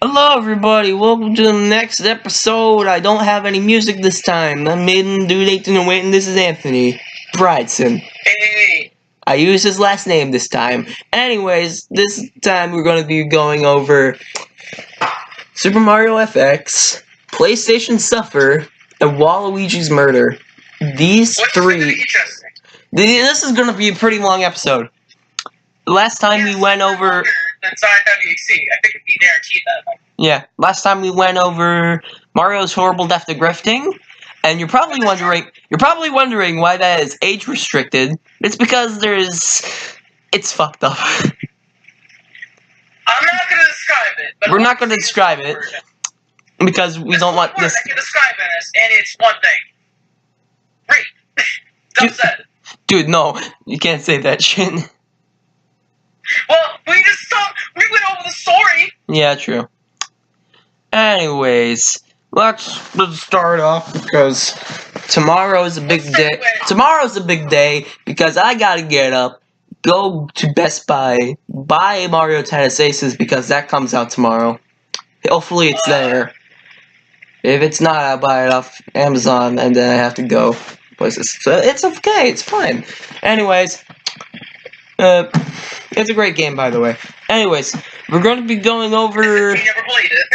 Hello everybody, welcome to the next episode. I don't have any music this time. I'm Maiden, Dude, Nathan, and Waiting. This is Anthony Bridson. Hey! I used his last name this time. Anyways, this time we're going to be going over Super Mario FX, PlayStation Suffer, and Waluigi's Murder. These three... This is going to be a pretty long episode. Last time we went over... That's WC. I think we guaranteed that. Yeah, last time we went over Mario's horrible death to grifting, and you're probably wondering why that is age restricted. It's because it's fucked up. I'm not gonna describe it. But we're not gonna describe it because we don't want this. I can describe it, and it's one thing. Rape. Said. Dude, no, you can't say that shit. Well, we went over the story. Yeah, true. Anyways, let's start off because tomorrow's a big day. Tomorrow's a big day because I gotta get up, go to Best Buy, buy Mario Tennis Aces because that comes out tomorrow. Hopefully it's there. If it's not, I'll buy it off Amazon and then I have to go places. So it's okay, it's fine. Anyways, it's a great game, by the way. Anyways, we're going to be going over... You never played it.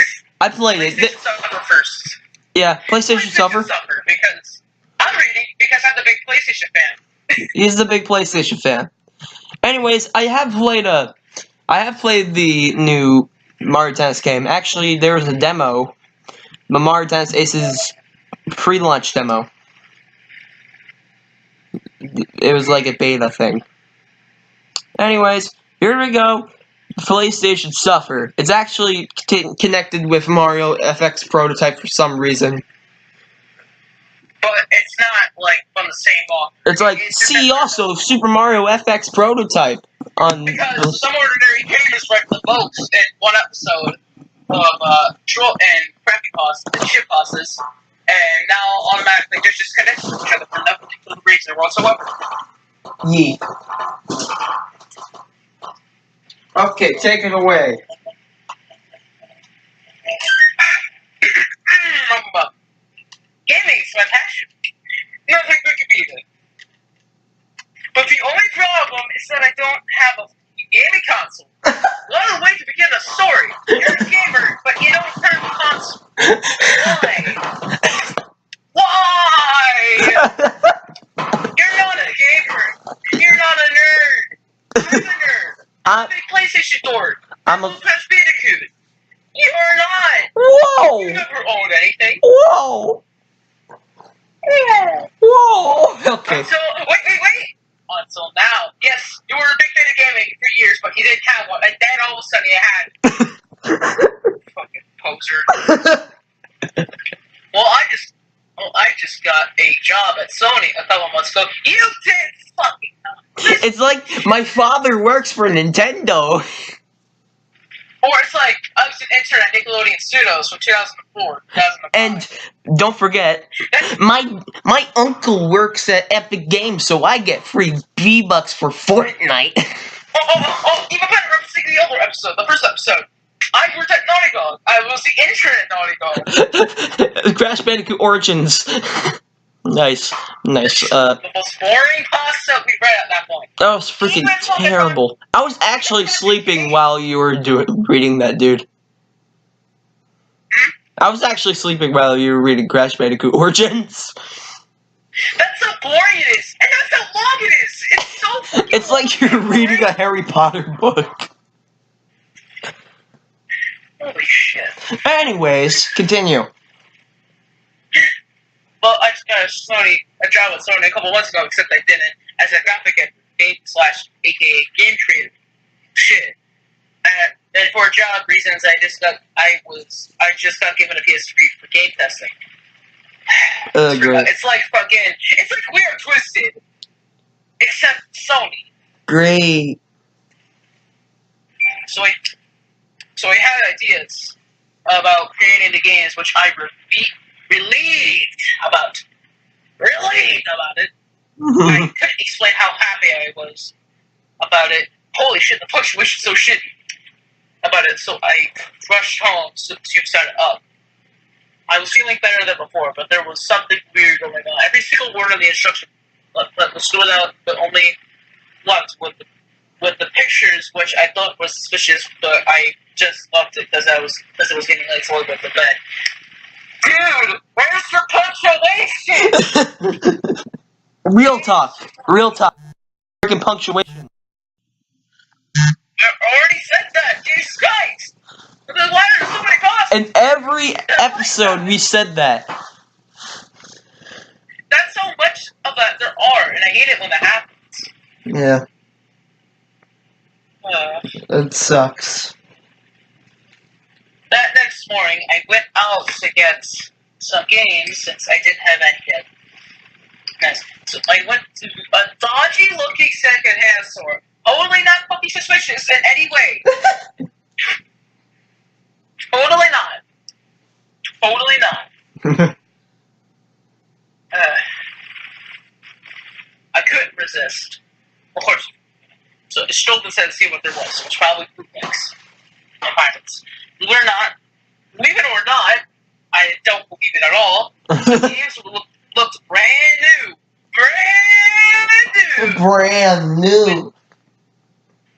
I played it. PlayStation Suffer first. Yeah, PlayStation Suffer. Because I'm reading because I'm the big PlayStation fan. He's the big PlayStation fan. Anyways, I have played the new Mario Tennis game. Actually, there was a demo. The Mario Tennis Aces pre-launch demo. It was like a beta thing. Anyways, here we go. PlayStation Suffer. It's actually connected with Mario FX Prototype for some reason. But it's not, like, from the same author. It's like, see also Super Mario FX Prototype. Because some ordinary gamers read the votes in one episode of Troll and Creepypastas and Shitpastas, and now automatically they're just connected to each other for no particular reason whatsoever. Yeah. Okay, take it away. Gaming is my passion. Nothing good could be it. But the only problem is that I don't have a gaming console. What a way to begin a story. You're a gamer, but you don't have a console. Why? Why? You're not a gamer. You're not a nerd. I'm a nerd. I'm a big PlayStation dork. I'm a Crash Bandicoot. You are not. Whoa. You never owned anything. Whoa. Whoa. Okay. Wait. Until now. Yes, you were a big fan of gaming for years, but you didn't have one, and then all of a sudden you had it. Fucking poser. Well, I just got a job at Sony a couple months ago. You did fucking not. It's like my father works for Nintendo. Or it's like I was an intern at Nickelodeon Studios from 2004, 2005. And don't forget, my uncle works at Epic Games, so I get free V-Bucks for Fortnite. Oh, even better, referencing the other episode, the first episode. I worked at Naughty Dog. I was the intern at Naughty Dog. Crash Bandicoot Origins. Nice. The most boring pasta we read at that point. That was freaking terrible. I was actually sleeping while you were reading that, dude. I was actually sleeping while you were reading Crash Bandicoot Origins. That's how boring it is, and that's how long it is. It's so fucking It's like you're reading a Harry Potter book. Holy shit. Anyways, continue. Well, I just got a job at Sony a couple months ago, except I didn't, as a graphic aka game creator. Shit. And for job reasons, I just got given a PS3 for game testing. Great. It's like We Are Twisted, except Sony. Great. So I had ideas about creating the games, which I relieved about it. I couldn't explain how happy I was about it. Holy shit, the punctuation's so shitty. about it, so I rushed home to set it up. I was feeling better than before, but there was something weird going on. Every single word of the instruction was stood out, but only once with the pictures, which I thought was suspicious, but I just loved it because it was getting late to go to bed. Dude, where's your punctuation? Real talk. Freaking punctuation. I already said that. Jesus Christ! Then why are there so many costs? In every episode, we said that. That's so much of that there are, and I hate it when that happens. Yeah. It sucks. That next morning, I went out to get some games since I didn't have any yet. Yes. So I went to a dodgy-looking second-hand store. Totally not fucking suspicious in any way. Totally not. I couldn't resist. Of course. So I strolled inside to see what there was. It was probably bootlegs and pirates. Believe it or not, I don't believe it at all. The games looked brand new. Brand new.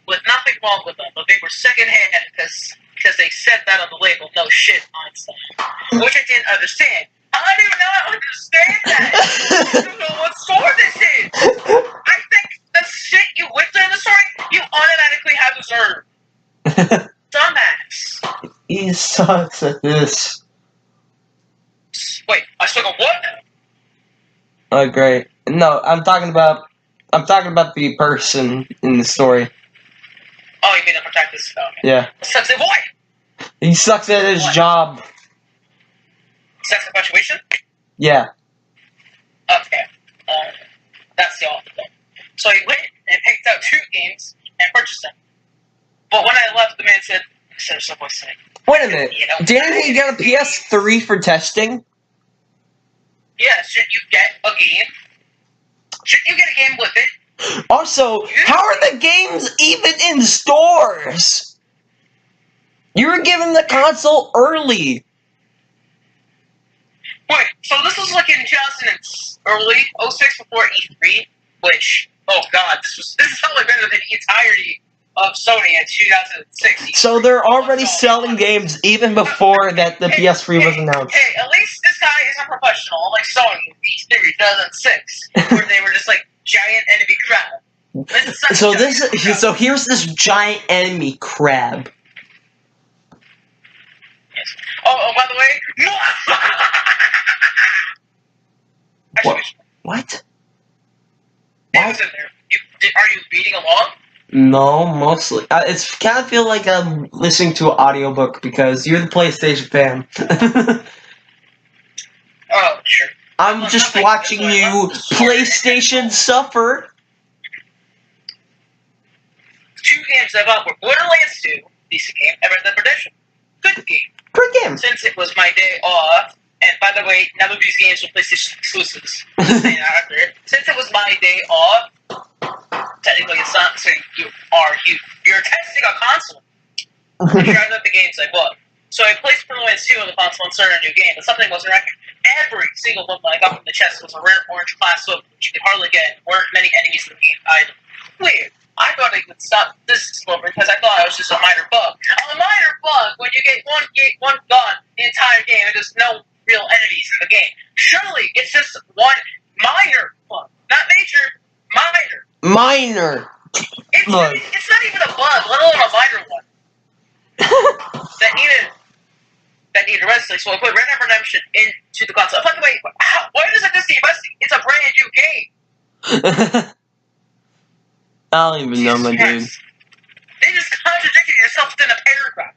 With nothing wrong with them, but they were secondhand because they said that on the label. No shit, Einstein. Which I didn't understand. I do not understand that. I don't know what store this is. I think the shit you went through in the story, you automatically have deserved. Dumbass. He sucks at this. Wait, I still got what? Oh, great. No, I'm talking about the person in the story. Oh, you mean the protagonist? Oh, okay. Yeah. Sucks at what? He sucks at his job. Sex infatuation? Yeah. Okay. That's the awful thing. So he went and picked out 2 games and purchased them. But when I left, the man said, Wait a minute. Didn't he get a PS3 for testing? Yeah, shouldn't you get a game? Shouldn't you get a game with it? Also, how are the games even in stores? You were given the console early. Wait, so this was like in 06 before E3, which, oh god, this is probably better than the entirety of Sony in 2006. So they're already selling games even before that the PS3 was announced. Hey, at least this guy isn't professional, like Sony, E3 2006, where they were just like giant enemy crab. So here's this giant enemy crab. Yes. Oh, by the way, no. What? It was in there. Are you reading along? No, mostly. It's kind of feel like I'm listening to an audiobook because you're the PlayStation fan. Oh, sure. I'm just watching you PlayStation suffer. 2 games I bought were Borderlands 2, decent game, and Red Dead Redemption. Good game. Good game. Since it was my day off, and by the way, none of these games were PlayStation exclusives. Just saying that after. Since it was my day off, technically it's not, so you're testing a console. I tried out the games I bought. So I placed Borderlands 2 on the console and started a new game, but something wasn't right. Every single one I got from the chest was a rare orange class which you could hardly get. Weren't many enemies in the game either. Weird. I thought I would stop this explosion because I thought it was just a minor bug. A minor bug when you get one gun the entire game and there's no real enemies in the game. Surely it's just one minor bug. Not major, minor. Minor. It's not even a bug, let alone a minor one. that needed resting. So I put Red Dead Redemption into the console. By the way, why does it just need resting? It's a brand new game. I don't even know, my dude. They just contradicted yourself within a paragraph.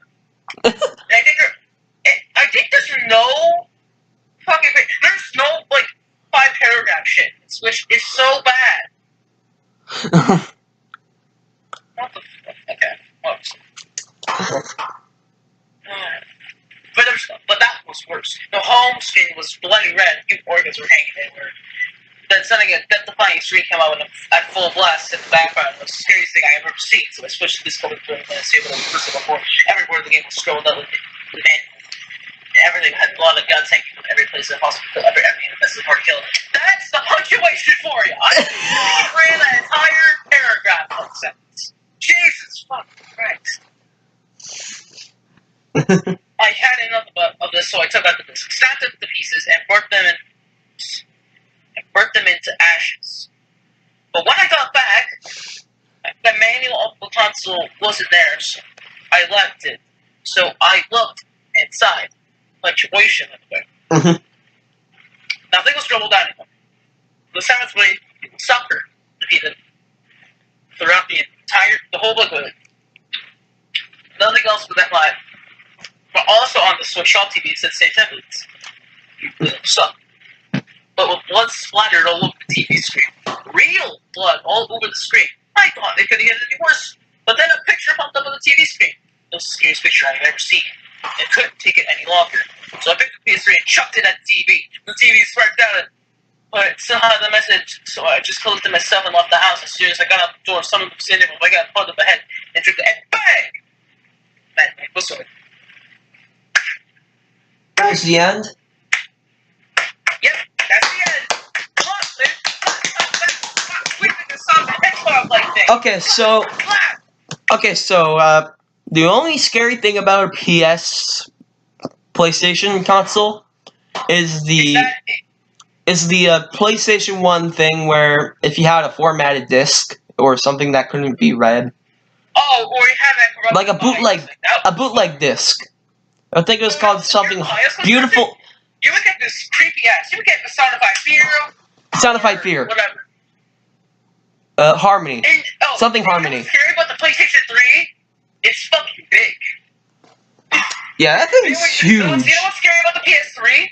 I think there's no fucking. There's no like 5-paragraph shit, which is so bad. What the fuck? Okay. Whoops. But that was worse. The home screen was bloody red. Organs were hanging everywhere. Then suddenly a death-defying scream came out at full blast in the background. It was the scariest thing I ever seen. So I switched to this code for a minute, see what I was listening before. Every word of the game was scrolled up with the man. Everything had a lot of guns hanging from every place in the hospital, every enemy, and that's the hard kill. That's the punctuation for you! I ran that entire paragraph in 1 sentence. Jesus fucking Christ. I had enough of this, so I took out the disc, snapped it to pieces, and burnt them into ashes. But when I got back, the manual of the console wasn't there, so I left it. So I looked inside. Punctuation anyway. Nothing was dribbled out anymore. The seventh grade soccer defeated throughout the whole book with it. Nothing else but that line. But also on the Switch Shop TV it said same templates. Suck. But with blood splattered all over the TV screen. Real blood all over the screen. I thought they could get any worse. But then a picture popped up on the TV screen. It was the scariest picture I've ever seen. It couldn't take it any longer. So I picked the PS3 and chucked it at the TV. The TV sparked out, but it still had the message, so I just closed it myself and left the house. As soon as I got out the door, someone was in there, but I got pulled up the head and took the head, bang! That was so. That's the end? Yep, that's the end. Come on, Liz. We did the song the Xbox like thing. Okay, so, the only scary thing about a PlayStation console is the PlayStation 1 thing where if you had a formatted disc or something that couldn't be read. Oh, or you have that like a bootleg disc. I think it was called something beautiful. You would get this creepy ass. You would get the Sonified Fear. Sonified Fear. Whatever. Harmony. And, something Harmony. What's scary about the PlayStation 3? It's fucking big. Yeah, that thing is huge. You know what's scary about the PS3?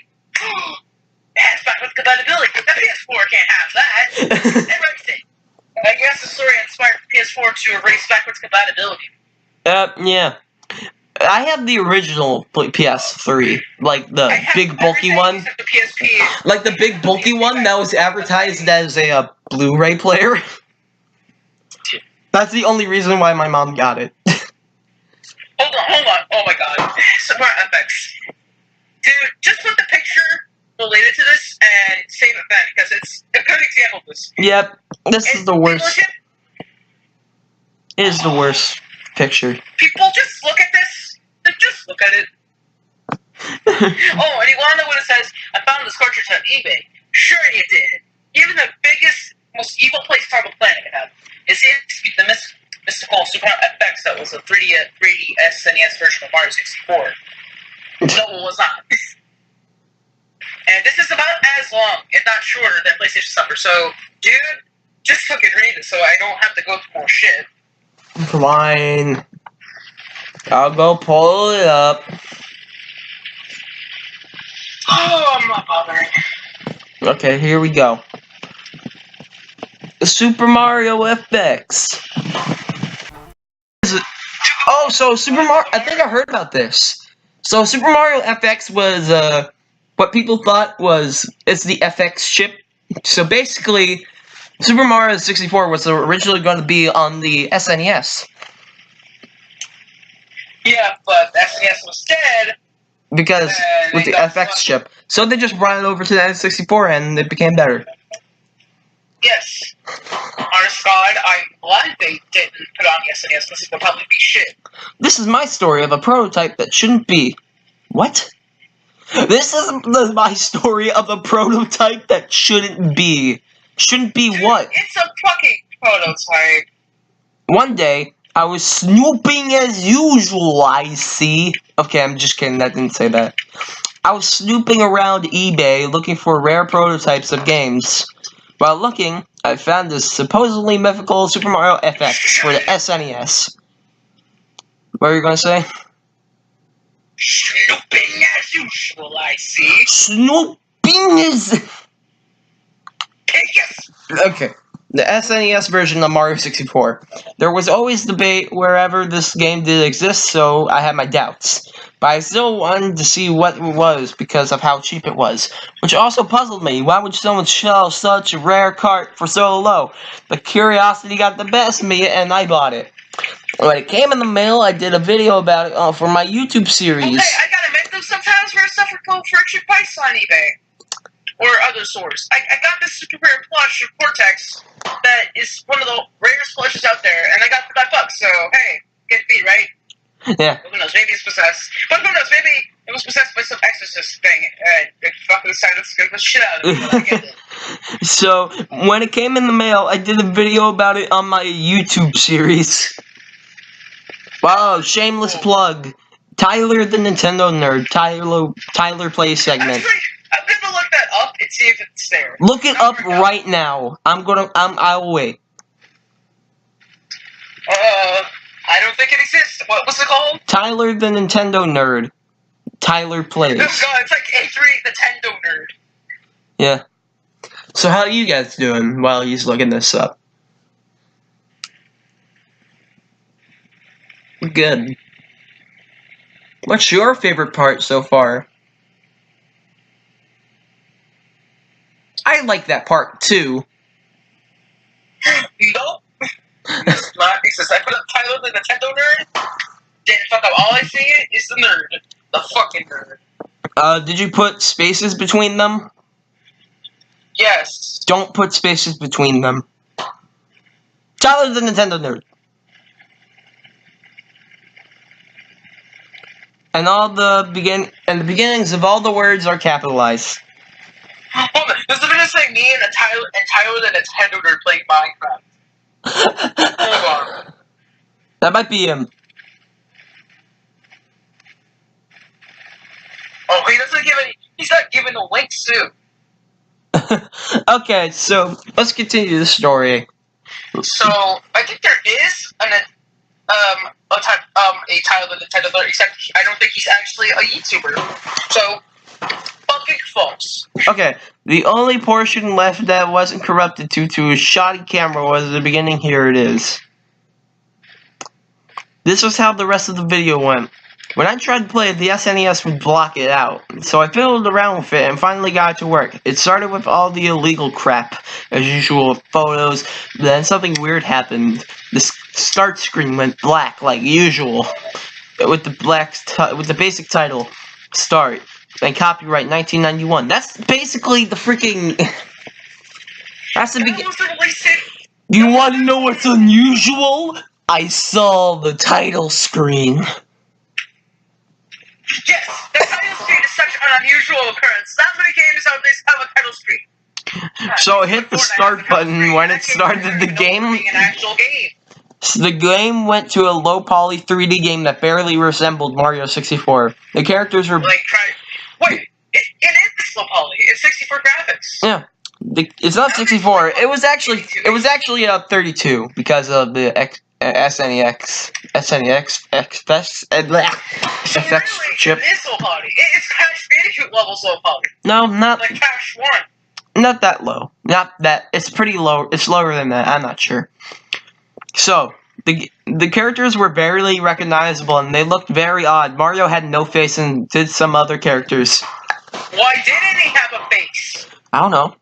It has backwards compatibility. The PS4 can't have that. Erase it. I guess the story inspired the PS4 to erase backwards compatibility. Yeah. I have the original PS3, like the big bulky one. The PSP. Like the big bulky one that was advertised as a Blu-ray player. That's the only reason why my mom got it. Hold on. Oh my god. Support FX. Dude, just put the picture related to this and save it then, because it's a good example of this. Yep. This is the worst. It is the worst picture. People just look at this. Just look at it. Oh, and you want to know what it says? I found this cartridge on eBay. Sure you did. Even the biggest, most evil place on the planet had. It seems to be the mystical Super FX that was a 3D SNES version of Mario 64. No, it was not. And this is about as long, if not shorter, than PlayStation Summer. So, dude, just fucking read it so I don't have to go through more shit. Fine. I'll go pull it up. Oh, I'm not bothering. Okay, here we go. Super Mario FX. Oh, so Super Mario. I think I heard about this. So Super Mario FX was what people thought it's the FX chip. So basically, Super Mario 64 was originally going to be on the SNES. Yeah, but SNES was dead. Because with the FX chip. So they just brought it over to the N64 and it became better. Yes. Honest God, I'm glad they didn't put on the SNES. This would probably be shit. This is my story of a prototype that shouldn't be. What? This is my story of a prototype that shouldn't be. Shouldn't be. Dude, what? It's a fucking prototype. One day, I was snooping as usual, I see. Okay, I'm just kidding, I didn't say that. I was snooping around eBay looking for rare prototypes of games. While looking, I found this supposedly mythical Super Mario FX for the SNES. What are you gonna say? Snooping as usual, I see. Snooping is... Yes! Okay. the SNES version of Mario 64. There was always debate wherever this game did exist, so I had my doubts. But I still wanted to see what it was because of how cheap it was, which also puzzled me. Why would someone sell such a rare cart for so low? But curiosity got the best of me, and I bought it. When it came in the mail, I did a video about it for my YouTube series. Okay, I gotta admit though, sometimes for stuff for cheap price on eBay or other stores. I got this super rare plush of Cortex that is one of the rarest plushes out there, and I got it for $5. So hey, get beat, right? Yeah. Who knows? Maybe it's possessed. But who knows? Maybe it was possessed by some exorcist thing. It fucking decided to scare the shit out of me. But I get it. So when it came in the mail, I did a video about it on my YouTube series. Wow, shameless plug. Tyler the Nintendo Nerd. Tyler Plays segment. Actually, I'm gonna look that up and see if it's there. Look it up right now. I'll wait. I don't think it exists. What's it called? Tyler the Nintendo Nerd. Tyler Plays. Oh god, it's like A3 Nintendo Nerd. Yeah. So how are you guys doing while he's looking this up? Good. What's your favorite part so far? I like that part too. Nope. It's not because I put up Tyler the Nintendo Nerd. Then fuck up. All I see is the nerd. The fucking nerd. Did you put spaces between them? Yes. Don't put spaces between them. Tyler the Nintendo Nerd. And the beginnings of all the words are capitalized. Hold on. Does the video say me and Tyler the Nintendo Nerd playing Minecraft? Hold on. That might be him. Oh, he doesn't give any. He's not giving the links too. Okay, so let's continue the story. So I think there is a Tyler the Nintendo Nerd, except I don't think he's actually a YouTuber. So fucking false. Okay, the only portion left that wasn't corrupted due to a shoddy camera was the beginning. Here it is. This was how the rest of the video went. When I tried to play it, the SNES would block it out. So I fiddled around with it and finally got it to work. It started with all the illegal crap, as usual, photos. Then something weird happened. The start screen went black, like usual, with the basic title, Start, and copyright 1991. That's basically the freaking. That's the beginning. You want to know what's unusual? I saw the title screen. Yes, the title screen is such an unusual occurrence. Not many games nowadays have a title screen. So hit the start button when it started the game. An actual game. So the game went to a low poly 3D game that barely resembled Mario 64. The characters were Wait, it is low poly. It's 64 graphics. Yeah. It's not 64. It was actually 32 because of the SNEX chip. It is low poly. It's Crash Bandicoot level low poly. No, not like Crash 1. Not that low. Not that. It's pretty low. It's lower than that. I'm not sure. So the characters were barely recognizable and they looked very odd. Mario had no face and did some other characters. Why didn't he have a face? I don't know.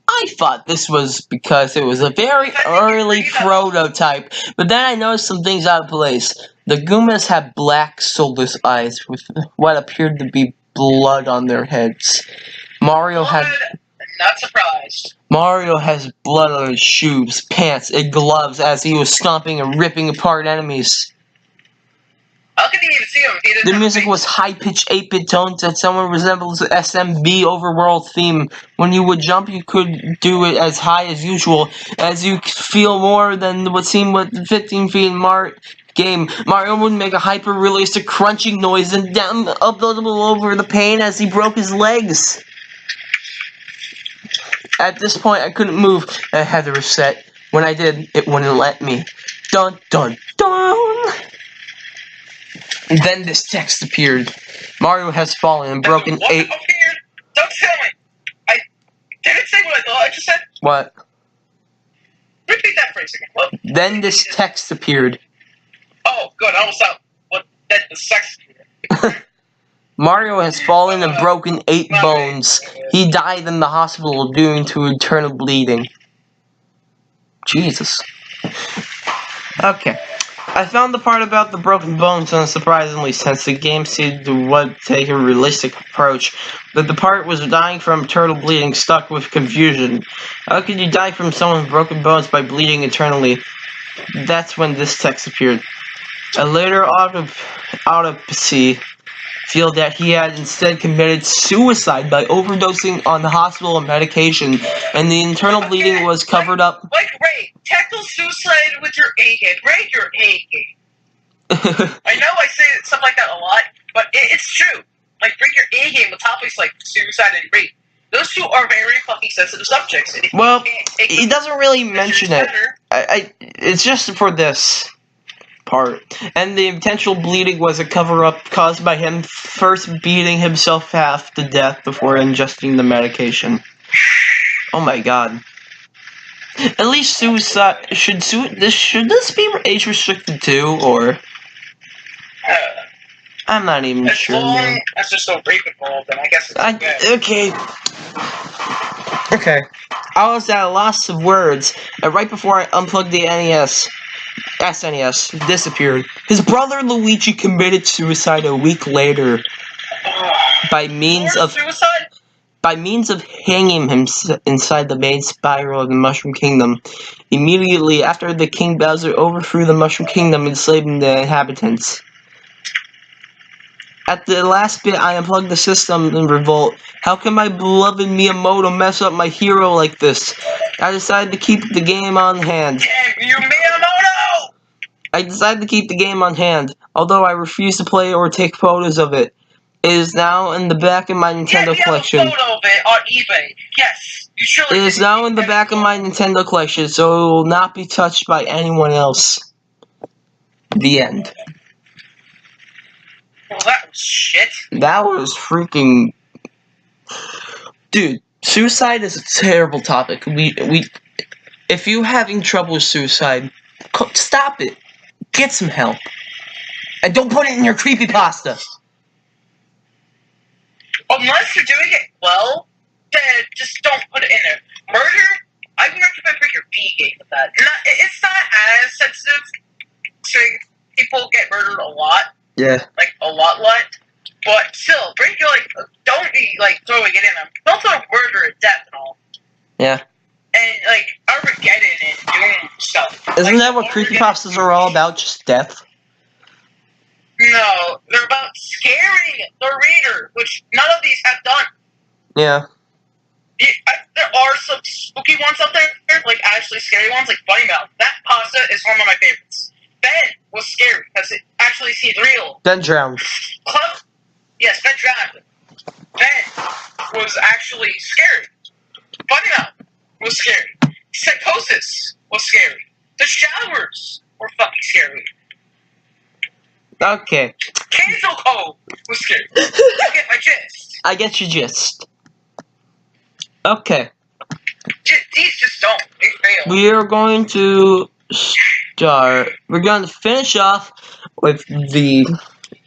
I thought this was because it was a very early prototype, but then I noticed some things out of place. The Goombas had black soulless eyes with what appeared to be blood on their heads. Not surprised. Mario has blood on his shoes, pants, and gloves as he was stomping and ripping apart enemies. How could he even see him? The music was high-pitched 8-bit tones that somewhat resembles the SMB overworld theme. When you would jump, you could do it as high as usual, as you feel more than what seemed with 15 feet in game. Mario would make a hyper-realistic crunching noise and down up over the pain as he broke his legs. At this point, I couldn't move, and I had to reset. When I did, it wouldn't let me. Dun dun dun! And then this text appeared. Mario has fallen and broken 8. Don't tell me! Did it say what I thought I just said? What? a second. What? Then this text appeared. Oh, good. I almost thought that the sex. Mario has fallen and broken 8 bones. He died in the hospital due to internal bleeding. Jesus. Okay. I found the part about the broken bones unsurprisingly, since the game seemed to take a realistic approach, but the part was dying from internal bleeding stuck with confusion. How could you die from someone's broken bones by bleeding internally? That's when this text appeared. A later autopsy revealed that he had instead committed suicide by overdosing on the hospital medication, and the internal bleeding was covered up. Like, Ray, tackle suicide with your A game. Rate your A game. I know I say stuff like that a lot, but it's true. Like, bring your A game with topics like suicide and rape. Those two are very fucking sensitive subjects. And well, he doesn't really mention it. It's just for this part. And the intentional bleeding was a cover-up caused by him first beating himself half to death before ingesting the medication. Oh my god. At least suicide should this be age restricted too, or I'm not even sure. As long as there's no rape involved, then I guess it's good. Okay. I was at a loss of words, and right before I unplugged the SNES disappeared. His brother Luigi committed suicide a week later by means of hanging him inside the main spiral of the Mushroom Kingdom. Immediately after the King Bowser overthrew the Mushroom Kingdom, enslaving the inhabitants. At the last bit, I unplugged the system in revolt. How can my beloved Miyamoto mess up my hero like this? I decided to keep the game on hand. Damn you, Miyamoto! I decided to keep the game on hand, although I refuse to play or take photos of it. It is now in the back of my Nintendo collection. Have a photo of it on eBay. Yes, you surely. It is now in the back of my Nintendo collection, so it will not be touched by anyone else. The end. Well, that was shit. That was freaking... Dude, suicide is a terrible topic. If you're having trouble with suicide, stop it. Get some help. And don't put it in your creepypasta. Unless you're doing it well, then just don't put it in there. Murder, I would recommend bring your B game with that. It's not as sensitive. So people get murdered a lot. Yeah. Like, a lot. But still, bring your, don't be, throwing it in them. Don't throw murder and death and all. Yeah. And, Armageddon and doom stuff. Isn't that what creepypastas are all about? Just death? No, they're about scaring the reader, which none of these have done. Yeah. There are some spooky ones out there, actually scary ones, like Bunny Mouth. That pasta is one of my favorites. Ben was scary, because it actually seemed real. Ben drowned. Yes, Ben drowned. Ben was actually scary. Bunny Mouth was scary. Psychosis was scary. The showers were fucking scary. Okay. Cancel Cove was scary. You get my gist. I get your gist. Okay. These just don't. They fail. We are going to start. We're going to finish off with the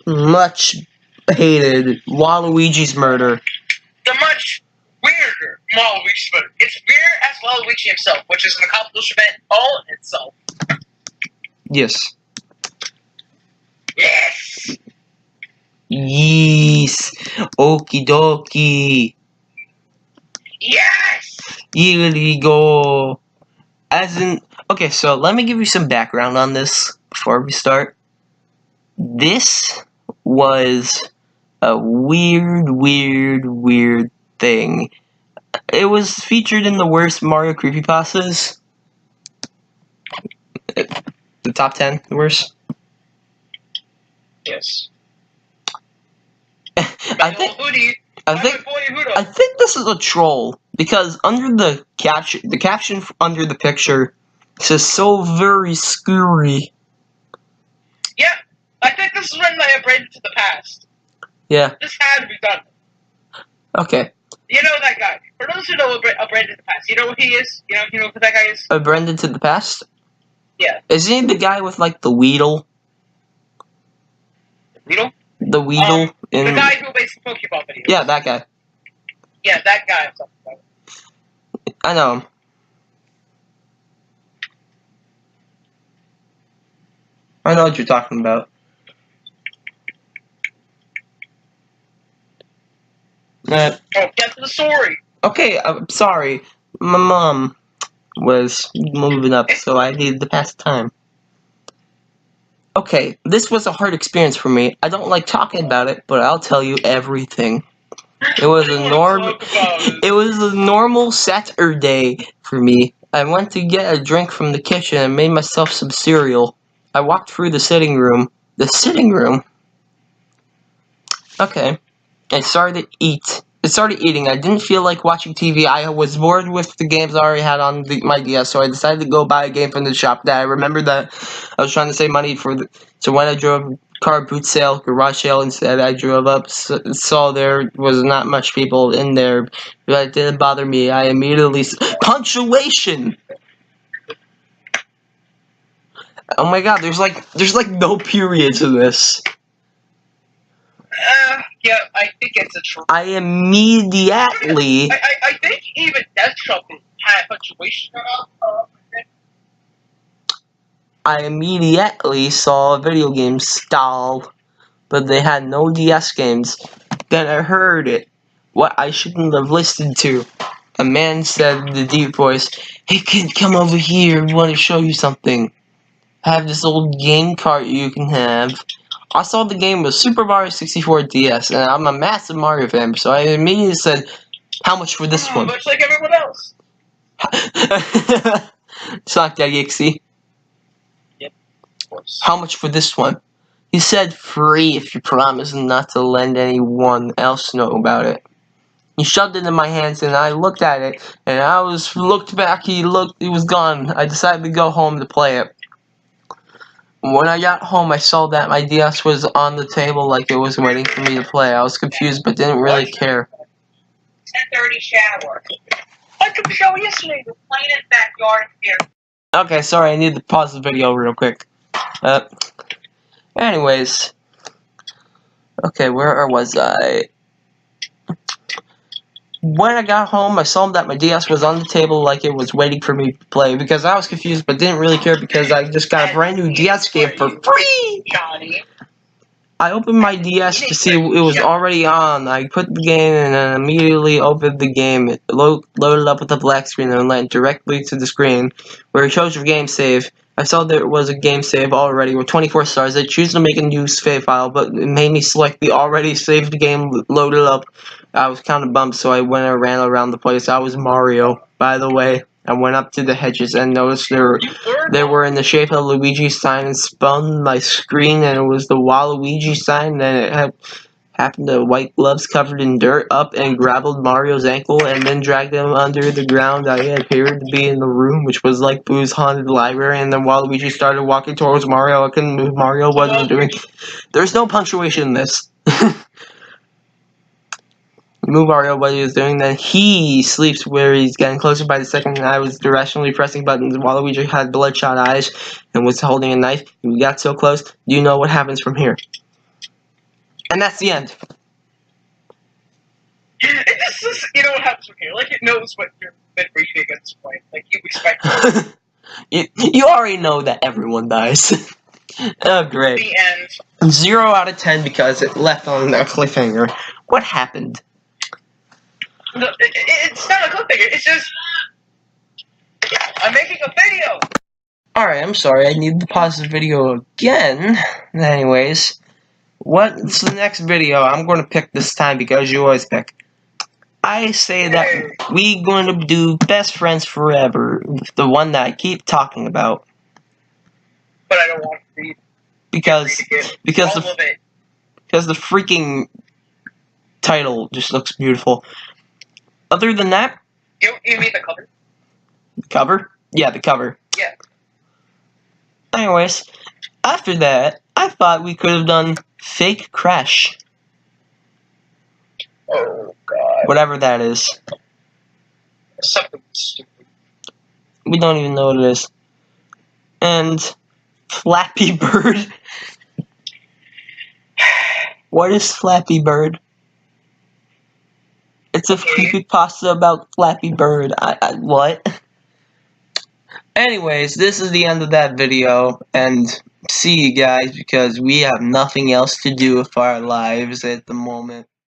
much hated Waluigi's murder. The much weirder Waluigi's murder. It's weird as Waluigi himself, which is an accomplishment all in itself. Yes. Yes! Yes. Okie dokie. Yes! Here we go. Okay, so let me give you some background on this before we start. This was a weird thing. It was featured in the worst Mario creepypastas. The top 10, the worst. Yes. I think this is a troll, because under the caption under the picture says "so very scary." Yeah, I think this is when they abraded to the past. Yeah. This had to be done. Okay. You know that guy. For those who know abraded to the past, you know what he is? You know who that guy is? Abraded to the past? Yeah. Isn't he the guy with like the Weedle? Weedle? The Weedle The in guy who makes the Pokemon videos. yeah, that guy. Yeah, that guy I'm talking about. I know him. I know what you're talking about. Oh, get to the story. Okay, I'm sorry. My mom was moving up, so I needed to pass the time. Okay, this was a hard experience for me. I don't like talking about it, but I'll tell you everything. It was a normal Saturday for me. I went to get a drink from the kitchen and made myself some cereal. I walked through the sitting room. The sitting room? Okay. I started to eat. I started eating. I didn't feel like watching TV. I was bored with the games I already had on my DS, so I decided to go buy a game from the shop that I remembered that I was trying to save money for. So when I drove car boot sale, garage sale instead, I drove up, saw there was not much people in there, but it didn't bother me. I immediately punctuation. Oh my god, there's like no periods in this. Yeah, I think it's a true. I immediately. I think even Death Trumpet had punctuation. I immediately saw a video game stall, but they had no DS games. Then I heard it. What I shouldn't have listened to. A man said in the deep voice, "Hey kid, come over here. I want to show you something. I have this old game cart you can have." I saw the game was Super Mario 64 DS, and I'm a massive Mario fan, so I immediately said, "How much for this one?" Much like everyone else. Sonic.exe. Yep, of course. How much for this one? He said free if you promise not to let anyone else know about it. He shoved it in my hands and I looked at it and looked back, he was gone. I decided to go home to play it. When I got home I saw that my DS was on the table like it was waiting for me to play. I was confused but didn't really care. 10:30 shower. I could show yesterday. We're playing in the backyard here. Okay, sorry, I need to pause the video real quick. Anyways. Okay, where was I? When I got home, I saw that my DS was on the table like it was waiting for me to play because I was confused but didn't really care because I just got a brand new DS game for free! Johnny. I opened my DS to see it was already on. I put the game in and immediately opened the game. It loaded up with a black screen and went directly to the screen where it chose your game save. I saw there was a game save already with 24 stars. I choose to make a new save file, but it made me select the already saved game loaded up. I was kind of bummed, so I went and ran around the place. I was Mario, by the way. I went up to the hedges and noticed they were in the shape of a Luigi sign and spun my screen, and it was the Waluigi sign, and it happened to white gloves covered in dirt up and grabbed Mario's ankle and then dragged him under the ground. I appeared to be in the room, which was like Boo's haunted library, and then Waluigi started walking towards Mario. I couldn't move Mario. What was doing? There's no punctuation in this. Move Mario what he was doing, then he sleeps where he's getting closer by the second, and I was directionally pressing buttons. Waluigi had bloodshot eyes and was holding a knife. We got so close. Do you know what happens from here? And that's the end. It's just, you know what happens from here. Like, it knows what you've been reading at this point. Like, you expect it. you already know that everyone dies. Oh, great. The end. 0 out of 10 because it left on a cliffhanger. What happened? No, it's not a cliffhanger. It's just, I'm making a video. Alright, I'm sorry. I need to pause the video again. Anyways, what's the next video I'm going to pick this time because you always pick? I say that we going to do Best Friends Forever, the one that I keep talking about. But I don't want to read. Because all of it. Because the freaking title just looks beautiful. Other than that, You mean the cover? cover? Yeah, the cover. Yeah. Anyways, after that, I thought we could have done Fake Crash. Oh God. Whatever that is. Something stupid. We don't even know what it is. and Flappy Bird. What is Flappy Bird? It's a creepypasta about Flappy Bird. What? Anyways, this is the end of that video, and see you guys because we have nothing else to do with our lives at the moment.